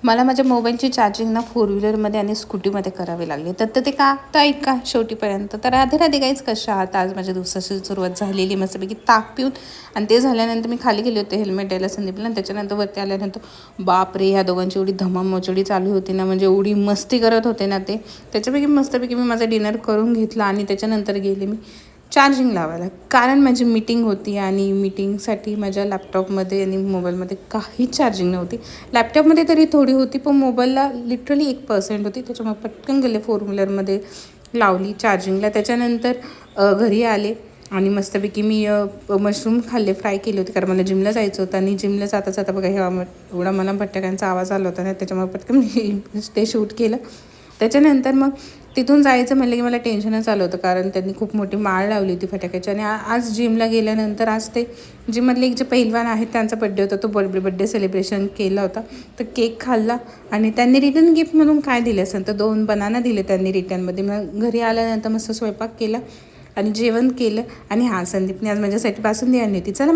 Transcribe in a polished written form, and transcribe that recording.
मला माझ्या मोबाईलची चार्जिंग ना 4 व्हीलरमध्ये आणि स्कूटीमध्ये करावी लागली. तर ते का तर ऐका शेवटीपर्यंत. तर राधे राधे गाईज, कशा आहात? आज माझ्या दिवसाची सुरुवात झालेली मस्तपैकी ताक पिऊन. आणि ते झाल्यानंतर मी खाली गेले होते हेल्मेट द्यायला संदीपला. आणि त्याच्यानंतर वरती आल्यानंतर बापरे, ह्या दोघांची एवढी धमामचोडी चालू होती ना, म्हणजे एवढी मस्ती करत होते ना ते. त्याच्यापैकी मस्तपैकी मी माझा डिनर करून घेतला आणि त्याच्यानंतर गेले मी चार्जिंग लावायला. कारण माझी मीटिंग होती आणि मीटिंगसाठी माझ्या लॅपटॉपमध्ये आणि मोबाईलमध्ये काहीच चार्जिंग नव्हती. लॅपटॉपमध्ये तरी थोडी होती, पण मोबाईलला लिटरली 1% होती. त्याच्यामुळे पटकन गेले 4 व्हीलरमध्ये लावली चार्जिंगला. त्याच्यानंतर घरी आले आणि मस्तपैकी मी मशरूम खाल्ले, फ्राय केले होते, कारण मला जिमला जायचं होतं. आणि जिमला जाता जाता बघा हे एवढा मला भटक्यांचा आवाज आला होता ना, त्याच्यामुळे पटकन मी ते शूट केलं. त्याच्यानंतर मग तिथून जायचं म्हणलं की मला टेन्शनच आलं होतं, कारण त्यांनी खूप मोठी माळ लावली होती फटाक्याची. आणि आज जिमला गेल्यानंतर आज ते जिममधले एक जे पहिलवान आहेत त्यांचा बड्डे होता, तो बड्डे सेलिब्रेशन केला होता. तर केक खाल्ला आणि त्यांनी रिटर्न गिफ्ट म्हणून काय दिले असेल तर 2 बनाना दिले त्यांनी रिटर्नमध्ये. मग घरी आल्यानंतर मस्त स्वयंपाक केला आणि जेवण केलं. आणि संदीपने आज माझ्यासाठी बासुंदी आणली होती. चला